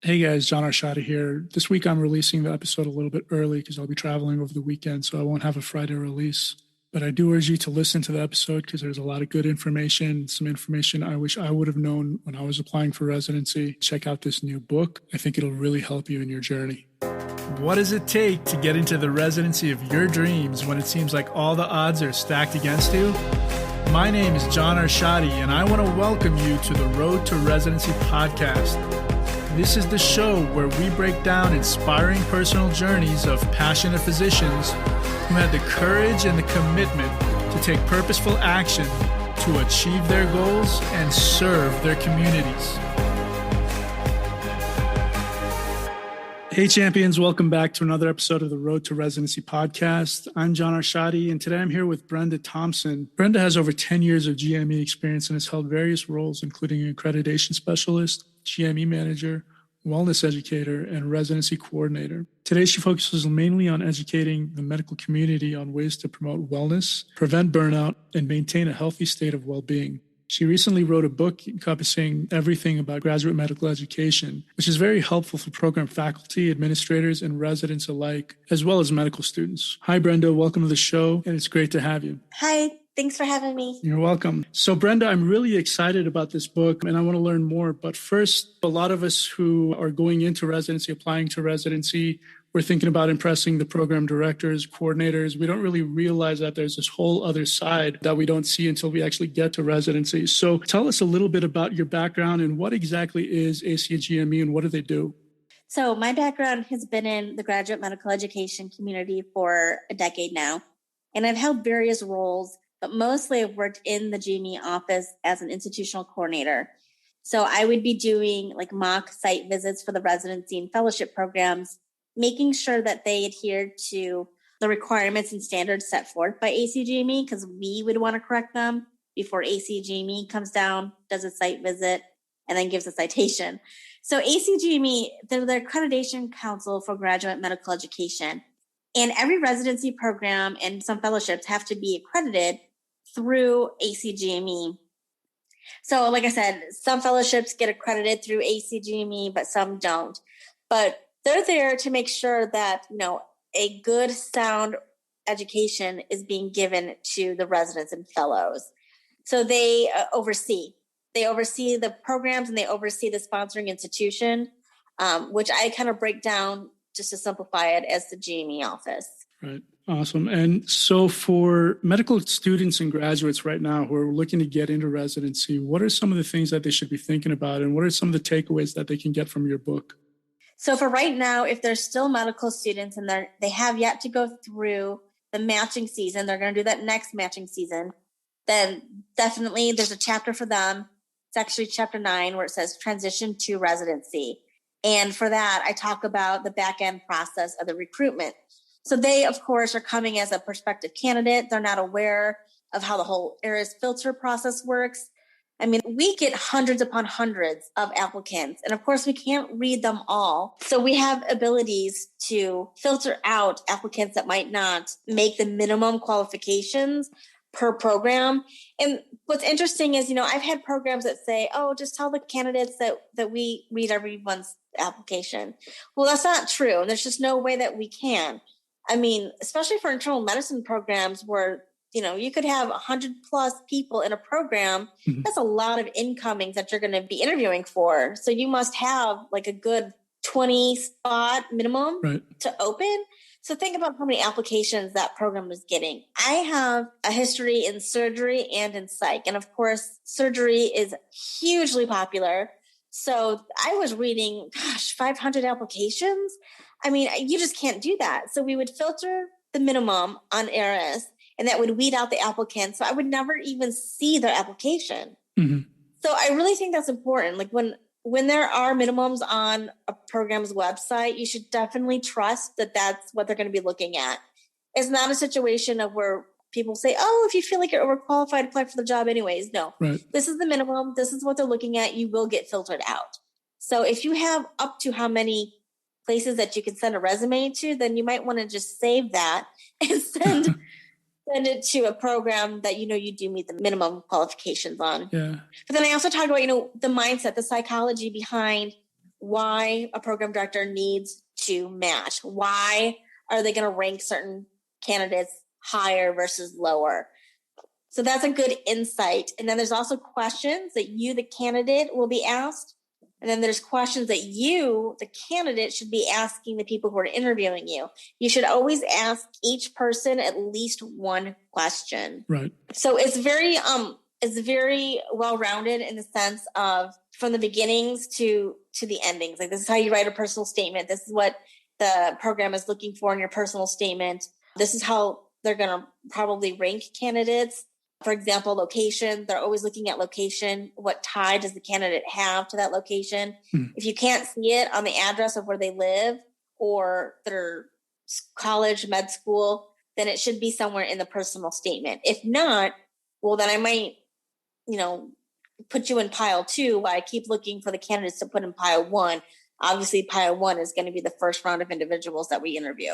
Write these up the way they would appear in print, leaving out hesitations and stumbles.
Hey guys, John Arshada here. This week I'm releasing the episode a little bit early because I'll be traveling over the weekend, so I won't have a Friday release. But I do urge you to listen to the episode because there's a lot of good information, some information I wish I would have known when I was applying for residency. Check out this new book. I think it'll really help you in your journey. What does it take to get into the residency of your dreams when it seems like all the odds are stacked against you? My name is John Arshadi, and I want to welcome you to the Road to Residency podcast. This is the show where we break down inspiring personal journeys of passionate physicians who had the courage and the commitment to take purposeful action to achieve their goals and serve their communities. Hey champions, welcome back to another episode of the Road to Residency podcast. I'm John Arshadi, and today I'm here with Brenda Thompson. Brenda has over 10 years of GME experience and has held various roles, including accreditation specialist, GME manager, wellness educator, and residency coordinator. Today, she focuses mainly on educating the medical community on ways to promote wellness, prevent burnout, and maintain a healthy state of well-being. She recently wrote a book encompassing everything about graduate medical education, which is very helpful for program faculty, administrators, and residents alike, as well as medical students. Hi, Brenda. Welcome to the show, and it's great to have you. Hi. Thanks for having me. You're welcome. So, Brenda, I'm really excited about this book, and I want to learn more. But first, a lot of us who are going into residency, applying to residency, we're thinking about impressing the program directors, coordinators. We don't really realize that there's this whole other side that we don't see until we actually get to residency. So tell us a little bit about your background and what exactly is ACGME and what do they do? So my background has been in the graduate medical education community for a decade now, and I've held various roles, but mostly I've worked in the GME office as an institutional coordinator. So I would be doing like mock site visits for the residency and fellowship programs, making sure that they adhere to the requirements and standards set forth by ACGME, because we would want to correct them before ACGME comes down, does a site visit, and then gives a citation. So ACGME, they're the Accreditation Council for Graduate Medical Education. And every residency program and some fellowships have to be accredited through ACGME. So like I said, some fellowships get accredited through ACGME, but some don't. But they're there to make sure that, a good, sound education is being given to the residents and fellows. So they oversee the programs and they oversee the sponsoring institution, which I kind of break down just to simplify it as the GME office. Right. Awesome. And so for medical students and graduates right now who are looking to get into residency, what are some of the things that they should be thinking about? And what are some of the takeaways that they can get from your book? So for right now, if they're still medical students and they have yet to go through the matching season, they're going to do that next matching season, then definitely there's a chapter for them. It's actually chapter 9 where it says transition to residency. And for that, I talk about the back end process of the recruitment. So they, of course, are coming as a prospective candidate. They're not aware of how the whole ARIS filter process works. I mean, we get hundreds upon hundreds of applicants, and of course, we can't read them all. So we have abilities to filter out applicants that might not make the minimum qualifications per program. And what's interesting is, I've had programs that say, oh, just tell the candidates that we read everyone's application. Well, that's not true. And there's just no way that we can. I mean, especially for internal medicine programs where you could have 100 plus people in a program. Mm-hmm. That's a lot of incomings that you're going to be interviewing for. So you must have like a good 20 spot minimum to open. So think about how many applications that program is getting. I have a history in surgery and in psych. And of course, surgery is hugely popular. So I was reading, 500 applications. I mean, you just can't do that. So we would filter the minimum on ARIS, and that would weed out the applicants. So I would never even see their application. Mm-hmm. So I really think that's important. Like when there are minimums on a program's website, you should definitely trust that that's what they're going to be looking at. It's not a situation of where people say, oh, if you feel like you're overqualified, apply for the job anyways. No, This is the minimum. This is what they're looking at. You will get filtered out. So if you have up to how many places that you can send a resume to, then you might want to just save that and send it to a program that you do meet the minimum qualifications on. Yeah. But then I also talk about, the mindset, the psychology behind why a program director needs to match. Why are they going to rank certain candidates higher versus lower? So that's a good insight. And then there's also questions that you, the candidate, will be asked. And then there's questions that you, the candidate, should be asking the people who are interviewing you. You should always ask each person at least one question. Right. So it's very well-rounded in the sense of from the beginnings to the endings. Like, this is how you write a personal statement. This is what the program is looking for in your personal statement. This is how they're going to probably rank candidates. For example, location, they're always looking at location. What tie does the candidate have to that location? If you can't see it on the address of where they live or their college, med school, then it should be somewhere in the personal statement. If not, well, then I might, put you in pile 2 while I keep looking for the candidates to put in pile 1. Obviously, pile 1 is going to be the first round of individuals that we interview.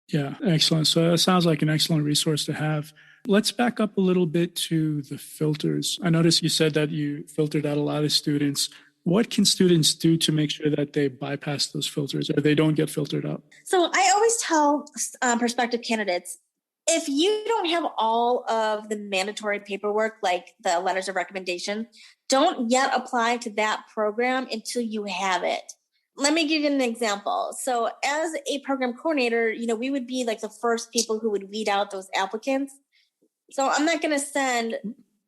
Yeah, excellent. So it sounds like an excellent resource to have. Let's back up a little bit to the filters. I noticed you said that you filtered out a lot of students. What can students do to make sure that they bypass those filters or they don't get filtered out? So I always tell prospective candidates, if you don't have all of the mandatory paperwork, like the letters of recommendation, don't yet apply to that program until you have it. Let me give you an example. So as a program coordinator, we would be like the first people who would weed out those applicants. So I'm not going to send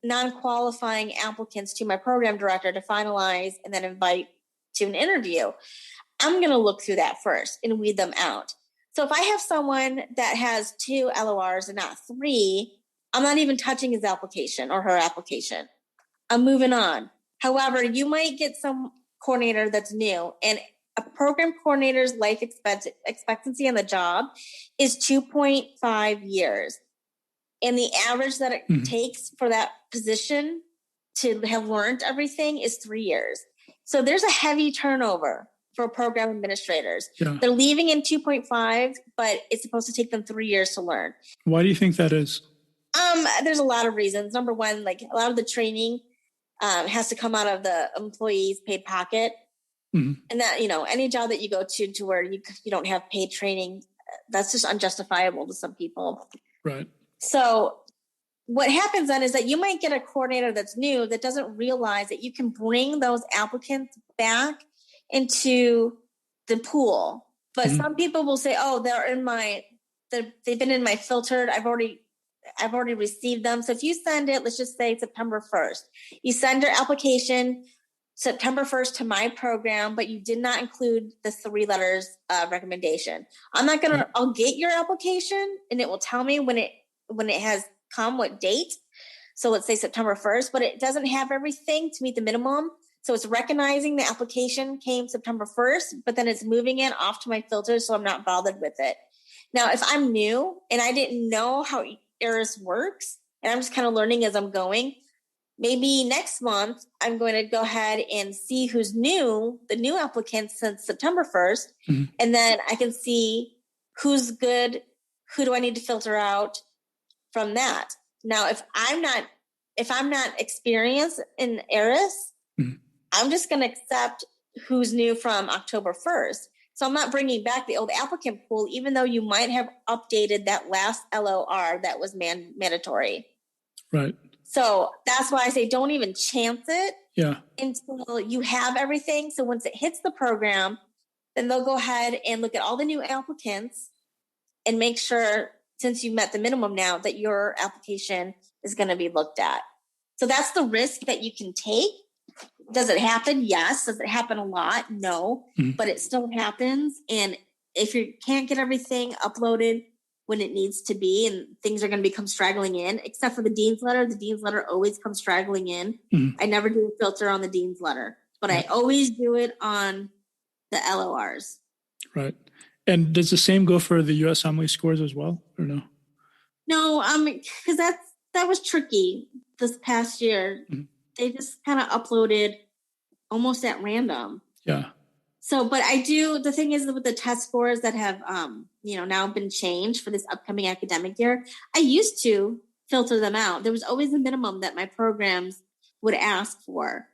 non-qualifying applicants to my program director to finalize and then invite to an interview. I'm going to look through that first and weed them out. So if I have someone that has 2 LORs and not 3, I'm not even touching his application or her application. I'm moving on. However, you might get some coordinator that's new, and a program coordinator's life expectancy on the job is 2.5 years. And the average that it takes for that position to have learned everything is 3 years. So there's a heavy turnover for program administrators. Yeah. They're leaving in 2.5, but it's supposed to take them 3 years to learn. Why do you think that is? There's a lot of reasons. Number one, like a lot of the training has to come out of the employee's paid pocket. And that, any job that you go to where you don't have paid training, that's just unjustifiable to some people. Right. So what happens then is that you might get a coordinator that's new that doesn't realize that you can bring those applicants back into the pool. But some people will say, oh, they've been in my filtered. I've already received them. So if you send it, let's just say September 1st, you send your application September 1st to my program, but you did not include the 3 letters of recommendation. I'll get your application and it will tell me when it has come, what date. So let's say September 1st, but it doesn't have everything to meet the minimum. So it's recognizing the application came September 1st, but then it's moving it off to my filter. So I'm not bothered with it. Now, if I'm new and I didn't know how ERIS works and I'm just kind of learning as I'm going, maybe next month I'm going to go ahead and see who's new, the new applicants since September 1st. And then I can see who's good, who do I need to filter out from that. Now, if I'm not experienced in ERIS, I'm just going to accept who's new from October 1st. So I'm not bringing back the old applicant pool, even though you might have updated that last LOR that was mandatory. Right. So that's why I say don't even chance it until you have everything. So once it hits the program, then they'll go ahead and look at all the new applicants and make sure, since you met the minimum now, that your application is going to be looked at. So that's the risk that you can take. Does it happen? Yes. Does it happen a lot? No. But it still happens. And if you can't get everything uploaded when it needs to be, and things are going to become straggling in, except for the dean's letter always comes straggling in. I never do a filter on the dean's letter, but I always do it on the LORs. Right. And does the same go for the U.S. Homily scores as well, or no? No, because that was tricky this past year. They just kind of uploaded almost at random. Yeah. So, but the thing is with the test scores that have, now been changed for this upcoming academic year, I used to filter them out. There was always a minimum that my programs would ask for.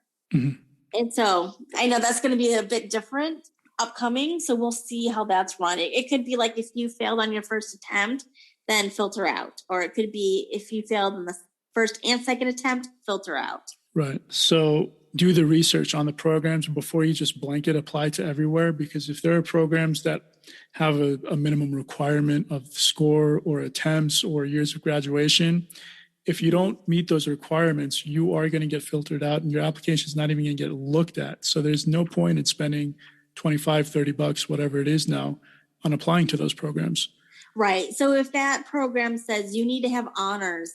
And so I know that's going to be a bit different upcoming. So we'll see how that's run. It could be like if you failed on your first attempt, then filter out. Or it could be if you failed in the first and second attempt, filter out. Right. So do the research on the programs before you just blanket apply to everywhere, because if there are programs that have a minimum requirement of score or attempts or years of graduation, if you don't meet those requirements, you are going to get filtered out and your application is not even going to get looked at. So there's no point in spending $25, $30, whatever it is now, on applying to those programs. Right. So if that program says you need to have honors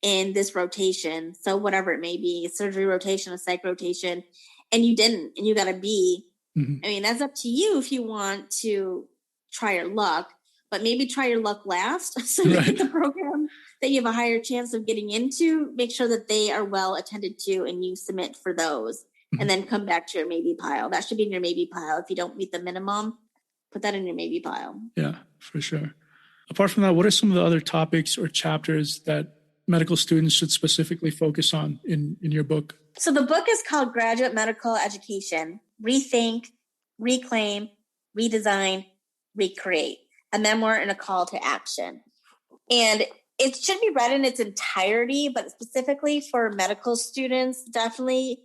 in this rotation, so whatever it may be, a surgery rotation, a psych rotation, and you didn't, and you got a B, I mean, that's up to you if you want to try your luck, but maybe try your luck last. So you get the program that you have a higher chance of getting into, make sure that they are well attended to and you submit for those, and then come back to your maybe pile. That should be in your maybe pile. If you don't meet the minimum, put that in your maybe pile. Yeah, for sure. Apart from that, what are some of the other topics or chapters that medical students should specifically focus on in your book? So the book is called Graduate Medical Education, Rethink, Reclaim, Redesign, Recreate, a memoir and a call to action. And it should be read in its entirety, but specifically for medical students, definitely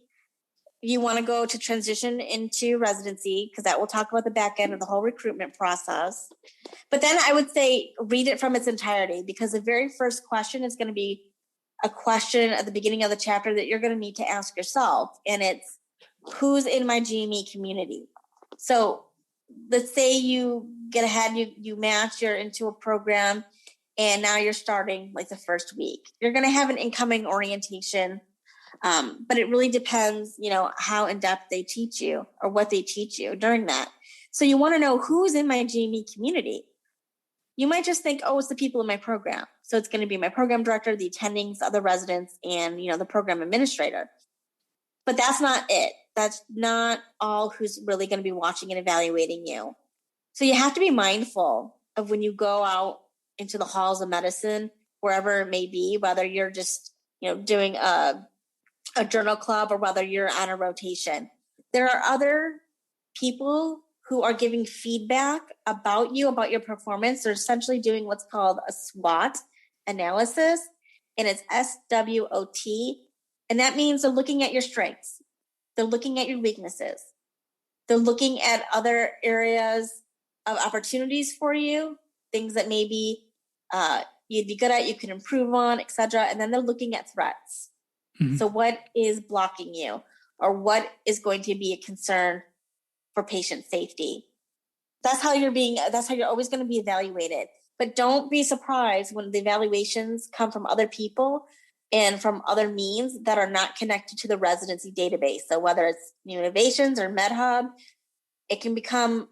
you want to go to transition into residency, because that will talk about the back end of the whole recruitment process. But then I would say read it from its entirety, because the very first question is going to be a question at the beginning of the chapter that you're going to need to ask yourself. And it's, who's in my GME community? So let's say you get ahead, you match, you're into a program, and now you're starting like the first week. You're going to have an incoming orientation, but it really depends, how in depth they teach you or what they teach you during that. So you want to know who's in my GME community. You might just think, oh, it's the people in my program. So it's going to be my program director, the attendings, other residents, and, the program administrator. But that's not it. That's not all who's really going to be watching and evaluating you. So you have to be mindful of when you go out into the halls of medicine, wherever it may be, whether you're just, doing a journal club or whether you're on a rotation. There are other people who are giving feedback about you, about your performance. They're essentially doing what's called a SWOT analysis, and it's SWOT. And that means they're looking at your strengths. They're looking at your weaknesses. They're looking at other areas of opportunities for you, things that maybe you'd be good at, you can improve on, etc. And then they're looking at threats. So what is blocking you, or what is going to be a concern for patient safety? That's how you're always going to be evaluated. But don't be surprised when the evaluations come from other people and from other means that are not connected to the residency database. So whether it's New Innovations or MedHub, it can become,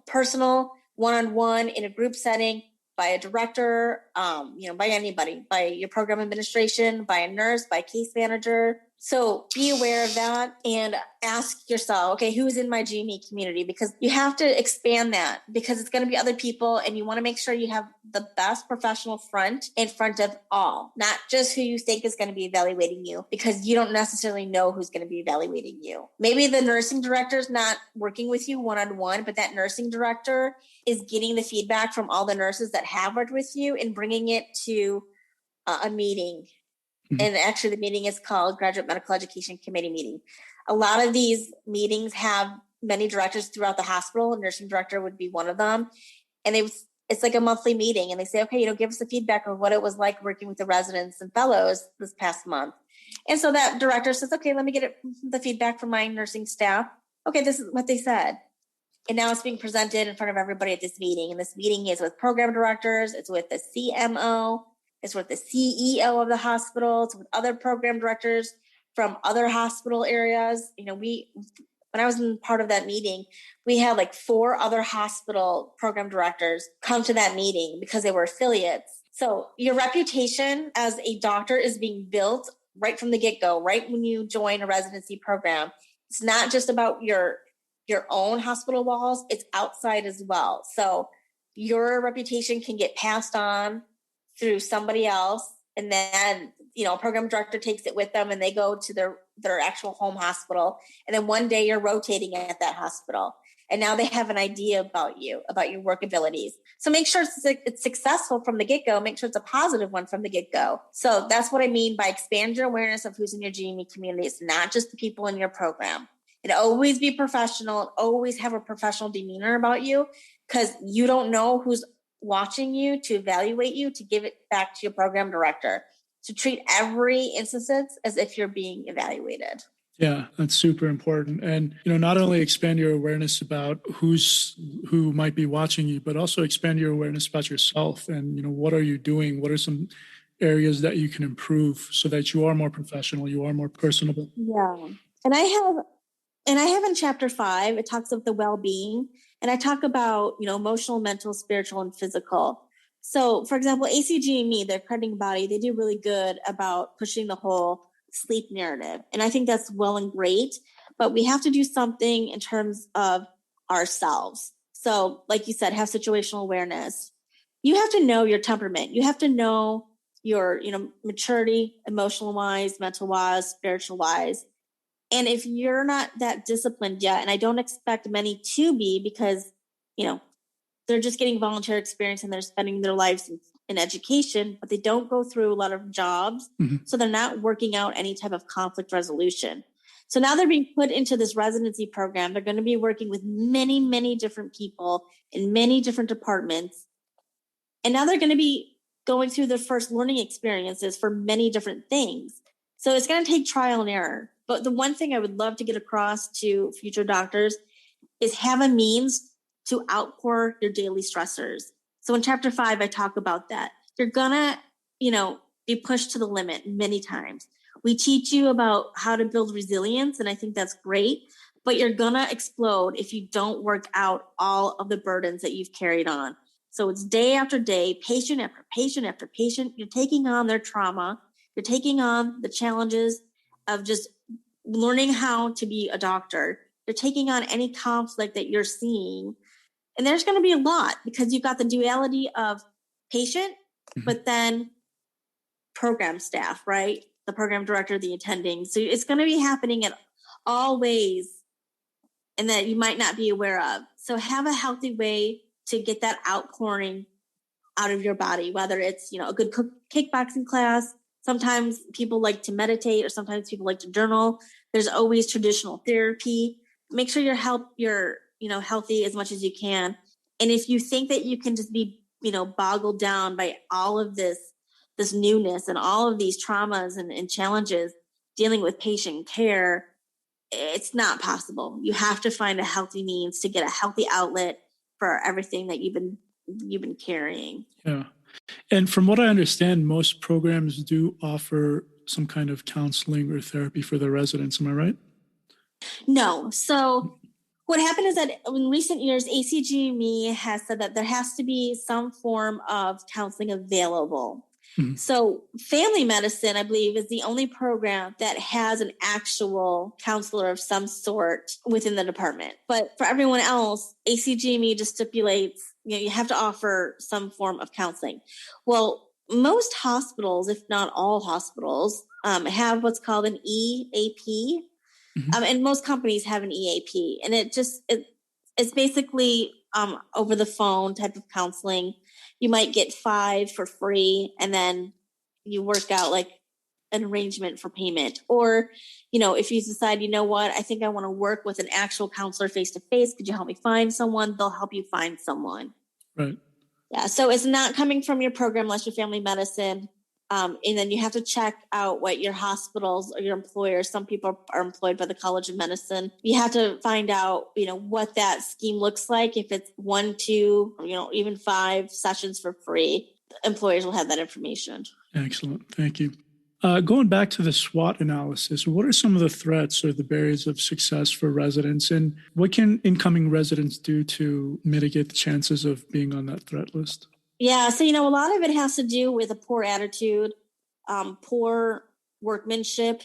personal, one-on-one in a group setting by a director, by anybody, by your program administration, by a nurse, by a case manager. So be aware of that and ask yourself, okay, who's in my GME community? Because you have to expand that, because it's going to be other people, and you want to make sure you have the best professional front in front of all, not just who you think is going to be evaluating you, because you don't necessarily know who's going to be evaluating you. Maybe the nursing director is not working with you one-on-one, but that nursing director is getting the feedback from all the nurses that have worked with you and bringing it to a meeting. And actually the meeting is called Graduate Medical Education Committee meeting. A lot of these meetings have many directors throughout the hospital. A nursing director would be one of them. And it's like a monthly meeting, and they say, okay, give us the feedback of what it was like working with the residents and fellows this past month. And so that director says, okay, let me get the feedback from my nursing staff. Okay, this is what they said. And now it's being presented in front of everybody at this meeting. And this meeting is with program directors. It's with the CMO. It's with the CEO of the hospital. It's with other program directors from other hospital areas. When I was in part of that meeting, we had like 4 other hospital program directors come to that meeting because they were affiliates. So your reputation as a doctor is being built right from the get-go, right when you join a residency program. It's not just about your own hospital walls, it's outside as well. So your reputation can get passed on through somebody else, and then a program director takes it with them, and they go to their their actual home hospital. And then one day you're rotating at that hospital. And now they have an idea about your work abilities. So make sure it's successful from the get-go. Make sure it's a positive one from the get-go. So that's what I mean by expand your awareness of who's in your GME community. It's not just the people in your program. And always be professional. Always have a professional demeanor about you, because you don't know who's watching you to evaluate you, to give it back to your program director. To treat every instance as if you're being evaluated. Yeah, that's super important. And, not only expand your awareness about who might be watching you, but also expand your awareness about yourself and, what are you doing? What are some areas that you can improve so that you are more professional, you are more personable? Yeah. And I have in chapter 5, it talks about the well-being, and I talk about, emotional, mental, spiritual, and physical. So, for example, ACGME, their accrediting body, they do really good about pushing the whole sleep narrative. And I think that's well and great, but we have to do something in terms of ourselves. So, like you said, have situational awareness. You have to know your temperament. You have to know your, maturity, emotional wise, mental wise, spiritual wise. And if you're not that disciplined yet, and I don't expect many to be, because, they're just getting volunteer experience and they're spending their lives in education, but they don't go through a lot of jobs. Mm-hmm. So they're not working out any type of conflict resolution. So now they're being put into this residency program. They're going to be working with many, many different people in many different departments. And now they're going to be going through their first learning experiences for many different things. So it's going to take trial and error. But the one thing I would love to get across to future doctors is have a means to outpour your daily stressors. So in chapter 5, I talk about that. You're gonna, be pushed to the limit many times. We teach you about how to build resilience, and I think that's great, but you're gonna explode if you don't work out all of the burdens that you've carried on. So it's day after day, patient after patient after patient. You're taking on their trauma. You're taking on the challenges of just learning how to be a doctor. You're taking on any conflict that you're seeing. And there's going to be a lot, because you've got the duality of patient, mm-hmm. but then program staff, right? The program director, the attending. So it's going to be happening in all ways, and that you might not be aware of. So have a healthy way to get that outpouring out of your body, whether it's, a good kickboxing class. Sometimes people like to meditate, or sometimes people like to journal. There's always traditional therapy. Make sure you're healthy as much as you can. And if you think that you can just be, boggled down by all of this newness and all of these traumas and challenges dealing with patient care, it's not possible. You have to find a healthy means to get a healthy outlet for everything that you've been carrying. Yeah. And from what I understand, most programs do offer some kind of counseling or therapy for their residents. Am I right? No. So what happened is that in recent years, ACGME has said that there has to be some form of counseling available. Mm-hmm. So family medicine, I believe, is the only program that has an actual counselor of some sort within the department. But for everyone else, ACGME just stipulates, you have to offer some form of counseling. Well, most hospitals, if not all hospitals, have what's called an EAP. Mm-hmm. And most companies have an EAP, and it's basically over the phone type of counseling. You might get 5 for free, and then you work out like an arrangement for payment. Or, if you decide, I think I want to work with an actual counselor face to face. Could you help me find someone? They'll help you find someone. Right. Yeah. So it's not coming from your program unless you're family medicine. And then you have to check out what your hospitals or your employers, some people are employed by the College of Medicine. You have to find out, what that scheme looks like. If it's 1, 2, even 5 sessions for free, employers will have that information. Excellent. Thank you. Going back to the SWOT analysis, what are some of the threats or the barriers of success for residents, and what can incoming residents do to mitigate the chances of being on that threat list? Yeah. So, a lot of it has to do with a poor attitude, poor workmanship,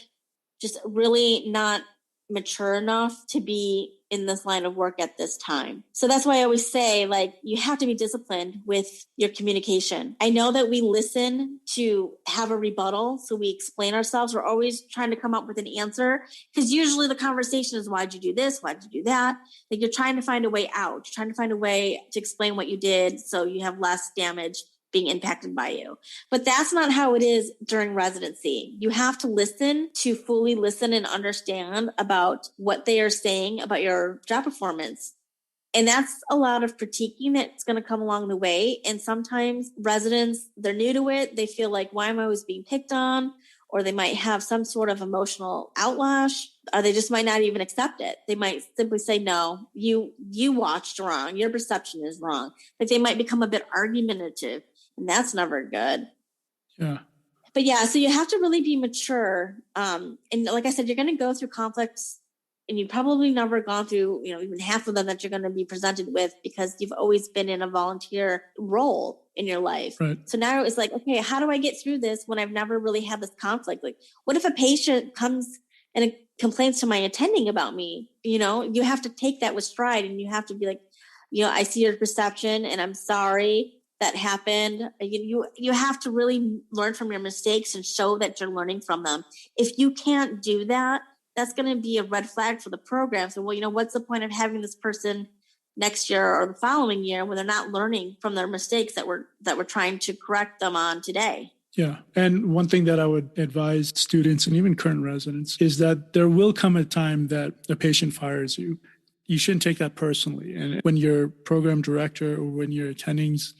just really not mature enough to be in this line of work at this time. So that's why I always say, like, you have to be disciplined with your communication. I know that we listen to have a rebuttal, so we explain ourselves. We're always trying to come up with an answer, because usually the conversation is, why'd you do this? Why'd you do that? Like, you're trying to find a way out. You're trying to find a way to explain what you did so you have less damage being impacted by you. But that's not how it is during residency. You have to listen to fully listen and understand about what they are saying about your job performance. And that's a lot of critiquing that's going to come along the way. And sometimes residents, they're new to it. They feel like, why am I always being picked on? Or they might have some sort of emotional outlash, or they just might not even accept it. They might simply say, no, you watched wrong. Your perception is wrong. Like, they might become a bit argumentative, and that's never good. Yeah. But yeah, so you have to really be mature. And like I said, you're going to go through conflicts, and you've probably never gone through, even half of them that you're going to be presented with, because you've always been in a volunteer role in your life. Right. So now it's like, okay, how do I get through this when I've never really had this conflict? Like, what if a patient comes and complains to my attending about me? You have to take that with stride, and you have to be like, I see your perception, and I'm sorry that happened. You have to really learn from your mistakes and show that you're learning from them. If you can't do that, that's going to be a red flag for the program. So, what's the point of having this person next year or the following year when they're not learning from their mistakes that we're trying to correct them on today? Yeah. And one thing that I would advise students and even current residents is that there will come a time that a patient fires you. You shouldn't take that personally. And when your program director or when your attendings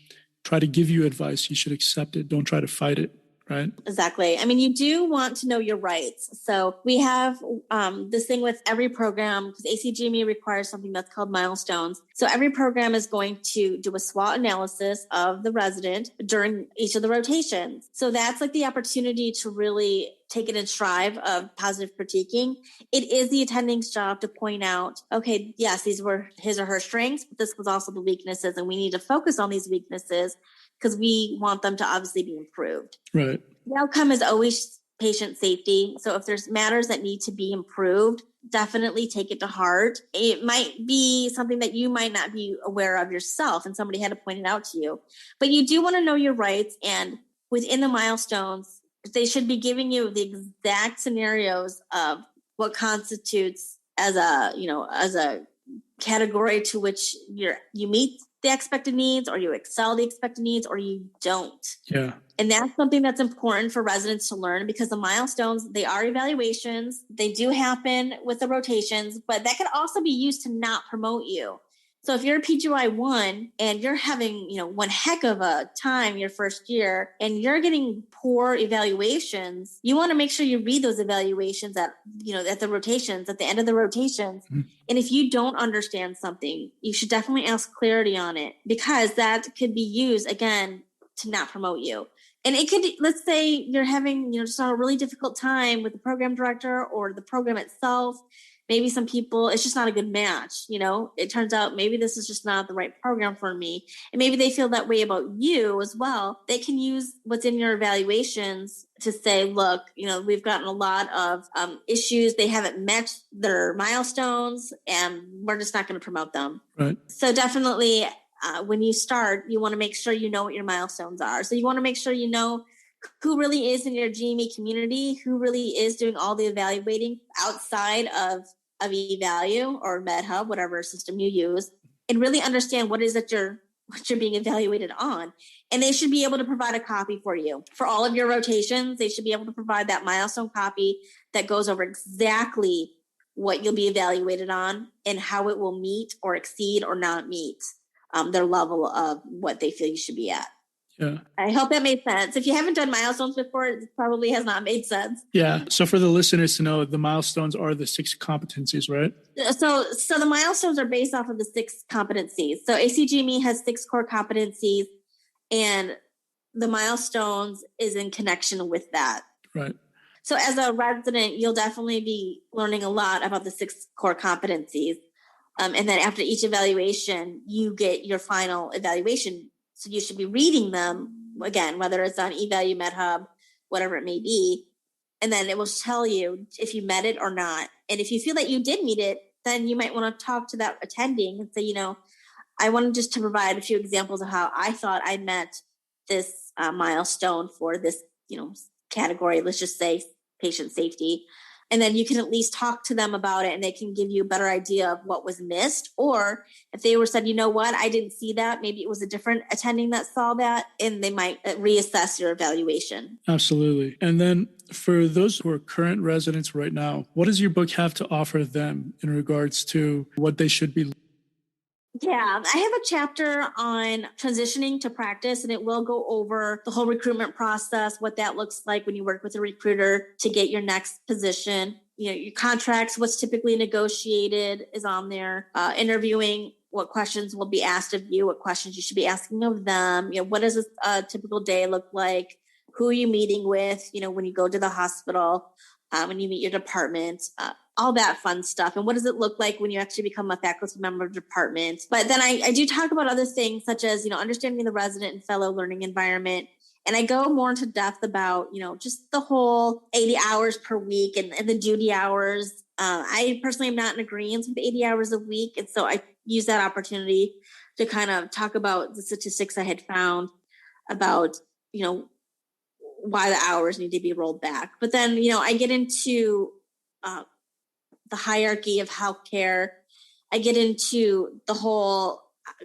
try to give you advice, you should accept it. Don't try to fight it. Right. Exactly. I mean, you do want to know your rights. So we have this thing with every program, because ACGME requires something that's called Milestones. So every program is going to do a SWOT analysis of the resident during each of the rotations. So that's like the opportunity to really take it in stride of positive critiquing. It is the attending's job to point out, okay, yes, these were his or her strengths, but this was also the weaknesses, and we need to focus on these weaknesses, because we want them to obviously be improved. Right. The outcome is always patient safety. So if there's matters that need to be improved, definitely take it to heart. It might be something that you might not be aware of yourself, and somebody had to point it out to you. But you do want to know your rights, and within the milestones, they should be giving you the exact scenarios of what constitutes as a category to which you meet the expected needs, or you excel the expected needs, or you don't. Yeah. And that's something that's important for residents to learn, because the milestones, they are evaluations. They do happen with the rotations, but that could also be used to not promote you. So if you're a PGY 1 and you're having, one heck of a time your first year, and you're getting poor evaluations, you want to make sure you read those evaluations at the rotations, at the end of the rotations. Mm-hmm. And if you don't understand something, you should definitely ask clarity on it, because that could be used again to not promote you. And it could, let's say you're having, just a really difficult time with the program director or the program itself. Maybe some people, it's just not a good match. It turns out maybe this is just not the right program for me. And maybe they feel that way about you as well. They can use what's in your evaluations to say, look, we've gotten a lot of issues. They haven't met their milestones, and we're just not going to promote them. Right. So definitely when you start, you want to make sure you know what your milestones are. So you want to make sure you know who really is in your GME community, who really is doing all the evaluating outside of eValue or MedHub, whatever system you use, and really understand what is that you're being evaluated on. And they should be able to provide a copy for you. For all of your rotations, they should be able to provide that milestone copy that goes over exactly what you'll be evaluated on and how it will meet or exceed or not meet their level of what they feel you should be at. Yeah. I hope that made sense. If you haven't done milestones before, it probably has not made sense. Yeah. So for the listeners to know, the milestones are the 6 competencies, right? So the milestones are based off of the 6 competencies. So ACGME has 6 core competencies, and the milestones is in connection with that. Right. So as a resident, you'll definitely be learning a lot about the 6 core competencies. And then after each evaluation, you get your final evaluation. So you should be reading them again, whether it's on eValue, MedHub, whatever it may be. And then it will tell you if you met it or not. And if you feel that you did meet it, then you might want to talk to that attending and say, I wanted just to provide a few examples of how I thought I met this milestone for this, category. Let's just say patient safety. And then you can at least talk to them about it and they can give you a better idea of what was missed. Or if they were said, you know what, I didn't see that. Maybe it was a different attending that saw that, and they might reassess your evaluation. Absolutely. And then for those who are current residents right now, what does your book have to offer them in regards to what they should be? Yeah, I have a chapter on transitioning to practice, and it will go over the whole recruitment process, what that looks like when you work with a recruiter to get your next position. Your contracts, what's typically negotiated is on there. Interviewing, what questions will be asked of you, what questions you should be asking of them. What does a typical day look like? Who are you meeting with? When you go to the hospital, when you meet your department, all that fun stuff. And what does it look like when you actually become a faculty member of the department? But then I do talk about other things such as, understanding the resident and fellow learning environment. And I go more into depth about, just the whole 80 hours per week and the duty hours. I personally am not in agreement with 80 hours a week. And so I use that opportunity to kind of talk about the statistics I had found about, why the hours need to be rolled back. But then, I get into the hierarchy of healthcare. I get into the whole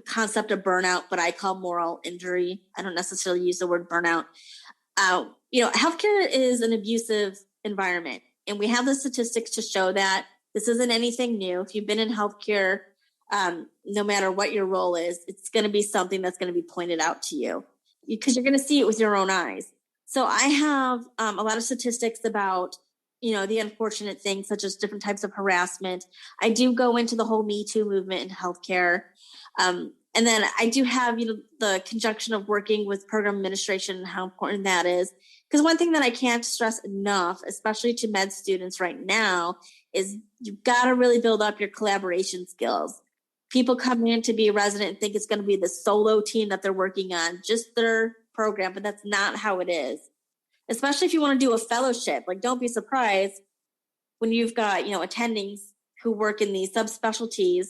concept of burnout, but I call moral injury. I don't necessarily use the word burnout. Healthcare is an abusive environment, and we have the statistics to show that. This isn't anything new. If you've been in healthcare, no matter what your role is, it's going to be something that's going to be pointed out to you because you're going to see it with your own eyes. So I have a lot of statistics about the unfortunate things such as different types of harassment. I do go into the whole Me Too movement in healthcare. And then I do have, the conjunction of working with program administration and how important that is. Because one thing that I can't stress enough, especially to med students right now, is you've got to really build up your collaboration skills. People come in to be a resident and think it's going to be the solo team that they're working on, just their program, but that's not how it is. Especially if you want to do a fellowship, don't be surprised when you've got, attendings who work in these subspecialties.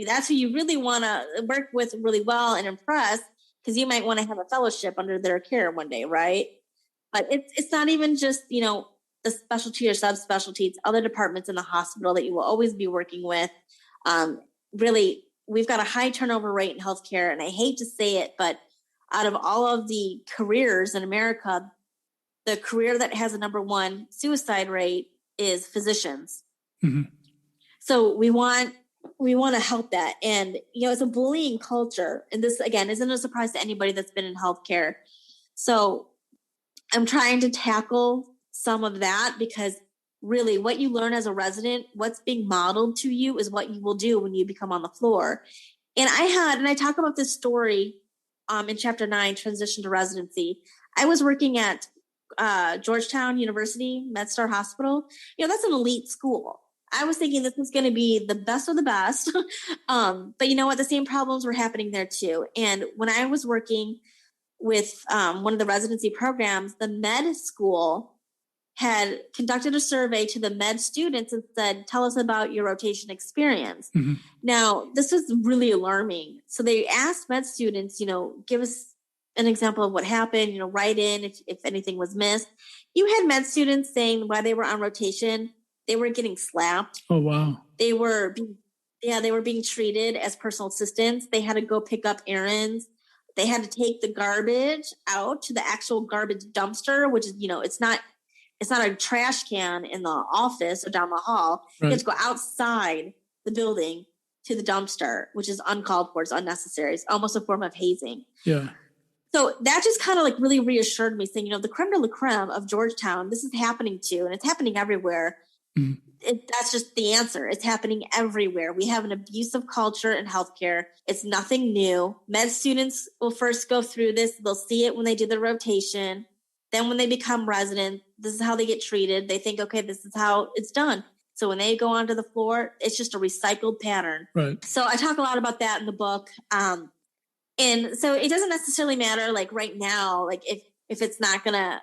That's who you really want to work with really well and impress, because you might want to have a fellowship under their care one day, right? But it's not even just, the specialty or subspecialty. It's other departments in the hospital that you will always be working with. Really, we've got a high turnover rate in healthcare, and I hate to say it, but out of all of the careers in America, the career that has a number one suicide rate is physicians. Mm-hmm. So we want to help that. And, it's a bullying culture. And this, again, isn't a surprise to anybody that's been in healthcare. So I'm trying to tackle some of that because really what you learn as a resident, what's being modeled to you is what you will do when you become on the floor. And I talk about this story in chapter 9, Transition to Residency. I was working at Georgetown University, MedStar Hospital. That's an elite school. I was thinking this was going to be the best of the best. But you know what? The same problems were happening there too. And when I was working with one of the residency programs, the med school had conducted a survey to the med students and said, tell us about your rotation experience. Mm-hmm. Now, this was really alarming. So they asked med students, give us an example of what happened, write in if anything was missed. You had med students saying while they were on rotation, they were getting slapped. Oh, wow. They were being treated as personal assistants. They had to go pick up errands. They had to take the garbage out to the actual garbage dumpster, which is, it's not a trash can in the office or down the hall. Right. You have to go outside the building to the dumpster, which is uncalled for. It's unnecessary. It's almost a form of hazing. Yeah. So that just kind of really reassured me, saying, the creme de la creme of Georgetown, this is happening too, and it's happening everywhere. Mm. That's just the answer. It's happening everywhere. We have an abusive culture in healthcare. It's nothing new. Med students will first go through this. They'll see it when they do their rotation. Then when they become resident, this is how they get treated. They think, okay, this is how it's done. So when they go onto the floor, it's just a recycled pattern. Right. So I talk a lot about that in the book. And so it doesn't necessarily matter, right now, if if it's not going to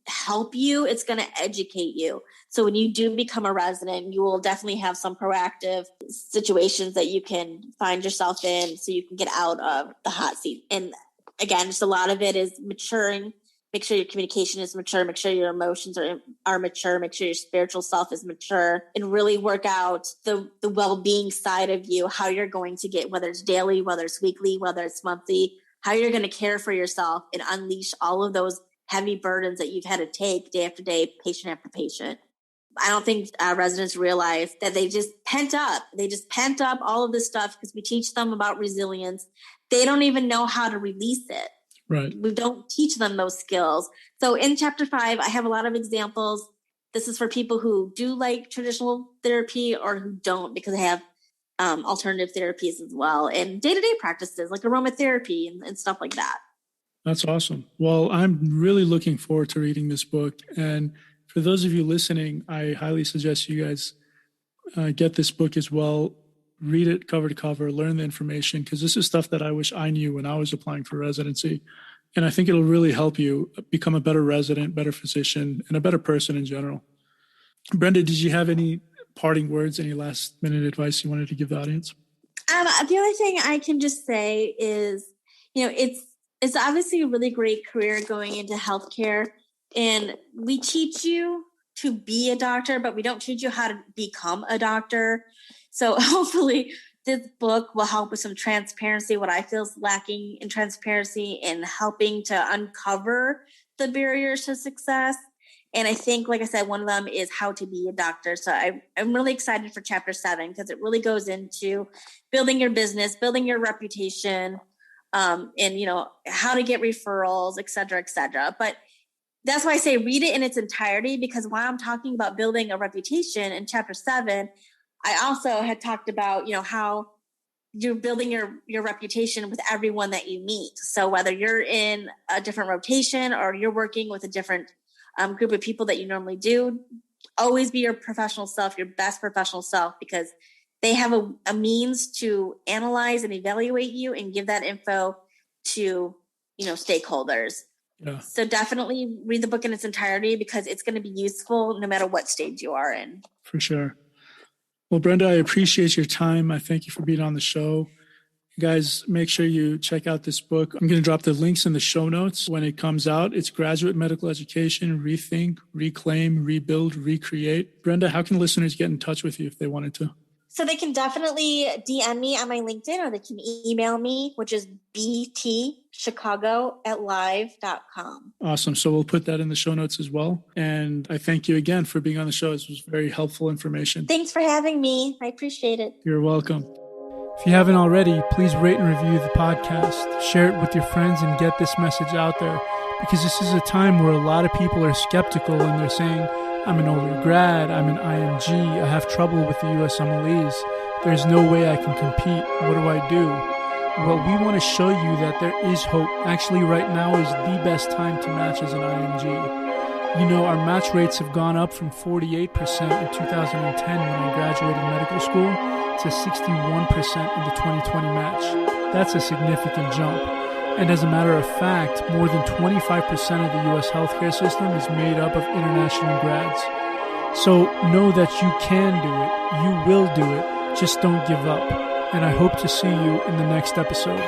help you, it's going to educate you. So when you do become a resident, you will definitely have some proactive situations that you can find yourself in so you can get out of the hot seat. And again, just a lot of it is maturing. Make sure your communication is mature. Make sure your emotions are mature. Make sure your spiritual self is mature, and really work out the well-being side of you, how you're going to get, whether it's daily, whether it's weekly, whether it's monthly, how you're going to care for yourself and unleash all of those heavy burdens that you've had to take day after day, patient after patient. I don't think residents realize that they just pent up. They just pent up all of this stuff because we teach them about resilience. They don't even know how to release it. Right. We don't teach them those skills. So in chapter 5, I have a lot of examples. This is for people who do like traditional therapy or who don't, because they have alternative therapies as well, and day-to-day practices like aromatherapy and stuff like that. That's awesome. Well, I'm really looking forward to reading this book. And for those of you listening, I highly suggest you guys get this book as well. Read it cover to cover, learn the information, because this is stuff that I wish I knew when I was applying for residency. And I think it'll really help you become a better resident, better physician, and a better person in general. Brenda, did you have any parting words, any last minute advice you wanted to give the audience? The only thing I can just say is, it's obviously a really great career going into healthcare, and we teach you to be a doctor, but we don't teach you how to become a doctor. So hopefully this book will help with some transparency, what I feel is lacking in transparency, and helping to uncover the barriers to success. And I think, like I said, one of them is how to be a doctor. So I'm really excited for chapter 7, because it really goes into building your business, building your reputation, and, how to get referrals, et cetera, et cetera. But that's why I say read it in its entirety, because while I'm talking about building a reputation in chapter 7, I also had talked about, how you're building your reputation with everyone that you meet. So whether you're in a different rotation or you're working with a different group of people that you normally do, always be your professional self, your best professional self, because they have a means to analyze and evaluate you and give that info to, stakeholders. Yeah. So definitely read the book in its entirety, because it's going to be useful no matter what stage you are in. For sure. Well, Brenda, I appreciate your time. I thank you for being on the show. You guys, make sure you check out this book. I'm going to drop the links in the show notes when it comes out. It's Graduate Medical Education, Rethink, Reclaim, Rebuild, Recreate. Brenda, how can listeners get in touch with you if they wanted to? So they can definitely DM me on my LinkedIn, or they can email me, which is btchicago@live.com. Awesome. So we'll put that in the show notes as well. And I thank you again for being on the show. This was very helpful information. Thanks for having me. I appreciate it. You're welcome. If you haven't already, please rate and review the podcast, share it with your friends, and get this message out there, because this is a time where a lot of people are skeptical and they're saying, I'm an older grad, I'm an IMG, I have trouble with the USMLEs, there's no way I can compete, what do I do? Well, we want to show you that there is hope. Actually, right now is the best time to match as an IMG. Our match rates have gone up from 48% in 2010 when I graduated medical school to 61% in the 2020 match. That's a significant jump. And as a matter of fact, more than 25% of the U.S. healthcare system is made up of international grads. So know that you can do it. You will do it. Just don't give up. And I hope to see you in the next episode.